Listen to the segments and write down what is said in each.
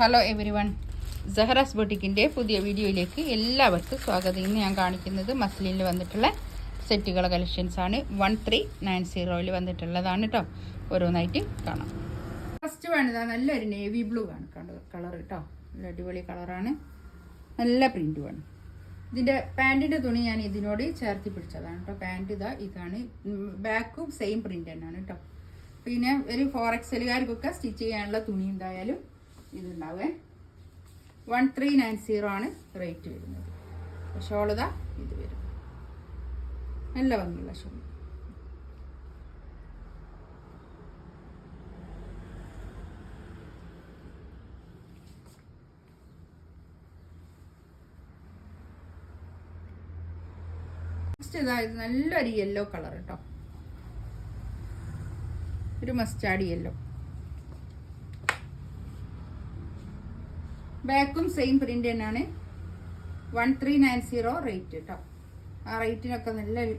Hello every one, സഹറാസ് ബൊട്ടിക്കിൻ്റെ പുതിയ വീഡിയോയിലേക്ക് എല്ലാവർക്കും സ്വാഗതം. ഇന്ന് ഞാൻ കാണിക്കുന്നത് മസ്ലിനിൽ വന്നിട്ടുള്ള സെറ്റുകളെ കളക്ഷൻസാണ്. 1390 വന്നിട്ടുള്ളതാണ് കേട്ടോ. ഓരോന്നായിട്ട് കാണാം. ഫസ്റ്റ് വേണ്ടത് നല്ലൊരു നേവി ബ്ലൂ ആണ് കളർ കേട്ടോ. നല്ല അടിപൊളി കളറാണ്, നല്ല പ്രിൻ്റ് വേണം. ഇതിൻ്റെ പാൻറ്റിൻ്റെ തുണി ഞാൻ ഇതിനോട് ചേർത്തി പിടിച്ചതാണ് കേട്ടോ. പാൻറ്റ് ഇതാണ്. ബാക്കും സെയിം പ്രിൻ്റ് തന്നെയാണ് കേട്ടോ. പിന്നെ ഒരു 4XL സ്റ്റിച്ച് ചെയ്യാനുള്ള തുണി എന്തായാലും ഇതുണ്ടാവേ. 1390 ആണ് റേറ്റ് വരുന്നത്. ഷോളിതാ ഇത് വരും, നല്ല ഭംഗിയുള്ള ഷോൾ. നെക്സ്റ്റ് ഇതായത് നല്ലൊരു യെല്ലോ കളർ കേട്ടോ, ഒരു മസ്റ്റാർഡ് യെല്ലോ. ബാക്കും സെയിം പ്രിന്റ് തന്നെയാണ്. 1390 റേറ്റ് കേട്ടോ. ആ റേറ്റിനൊക്കെ നല്ലൊരു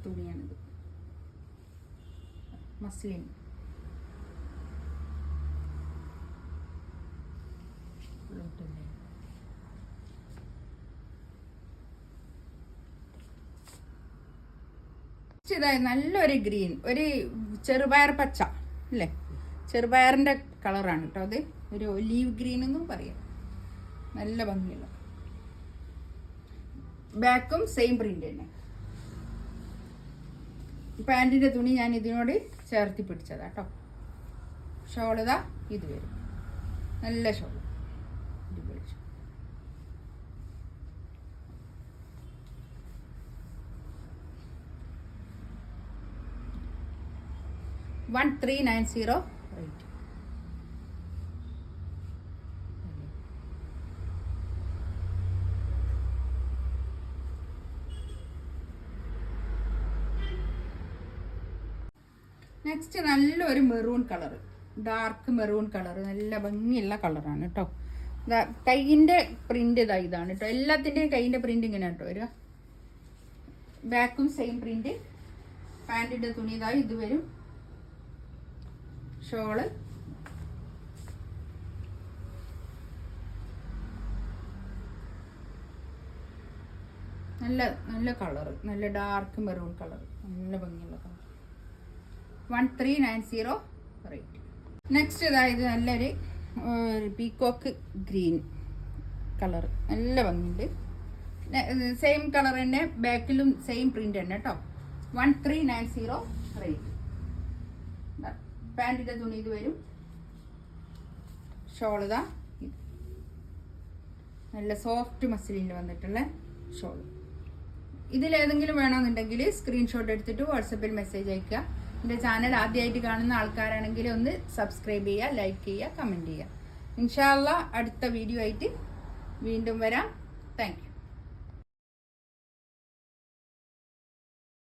തുണിയാണിത്, മസ്ലിൻ. ഇതായി നല്ലൊരു ഗ്രീൻ, ഒരു ചെറുപയർ പച്ച അല്ലേ, ചെറുപയറിന്റെ കളറാണ് കേട്ടോ. അത് ഒരു ഒലീവ് ഗ്രീൻ എന്നും പറയാം. നല്ല ഭംഗിയുള്ള ബാക്കും സെയിം പ്രിന്റ് തന്നെ. പാൻറ്റിന്റെ തുണി ഞാൻ ഇതിനോട് ചേർത്തി പിടിച്ചതാ കേട്ടോ. ഷോളിതാ ഇത് വരും, നല്ല ഷോൾ. 1390 റേറ്റ്. നെക്സ്റ്റ് നല്ലൊരു maroon colour, dark maroon colour, നല്ല ഭംഗിയുള്ള കളറാണ് കേട്ടോ. കൈയിൻ്റെ പ്രിന്റ് ഇതാണ് കേട്ടോ. എല്ലാത്തിൻ്റെയും കൈയിൻ്റെ പ്രിന്റ് ഇങ്ങനെ കേട്ടോ വരിക. ബാക്കും സെയിം പ്രിന്റ്. പാൻറ്റിൻ്റെ തുണി ഇത് വരും. ഷോള് നല്ല നല്ല കളർ, നല്ല ഡാർക്ക് മെറൂൺ കളർ, നല്ല ഭംഗിയുള്ള കളർ. 1390 റേറ്റ്. നെക്സ്റ്റ് ഇതായത് നല്ലൊരു പീകോക്ക് ഗ്രീൻ കളർ, നല്ല ഭംഗിയുണ്ട്. സെയിം കളർ തന്നെ, ബാക്കിലും സെയിം പ്രിന്റ് തന്നെ കേട്ടോ. 1390 റേറ്റ്. പാൻറ്റിൻ്റെ തുണി ഇത് വരും. ഷോൾ നല്ല സോഫ്റ്റ് മസിലിൽ വന്നിട്ടുള്ള ഷോൾ. ഇതിലേതെങ്കിലും വേണമെന്നുണ്ടെങ്കിൽ സ്ക്രീൻഷോട്ട് എടുത്തിട്ട് വാട്സപ്പിൽ മെസ്സേജ് അയക്കുക. എൻ്റെ ചാനൽ ആദ്യമായിട്ട് കാണുന്ന ആൾക്കാരാണെങ്കിൽ ഒന്ന് സബ്സ്ക്രൈബ് ചെയ്യുക, ലൈക്ക് ചെയ്യുക, കമൻറ്റ് ചെയ്യുക. ഇൻഷാ അല്ലാഹ് അടുത്ത വീഡിയോ ആയിട്ട് വീണ്ടും വരാം. Thank you.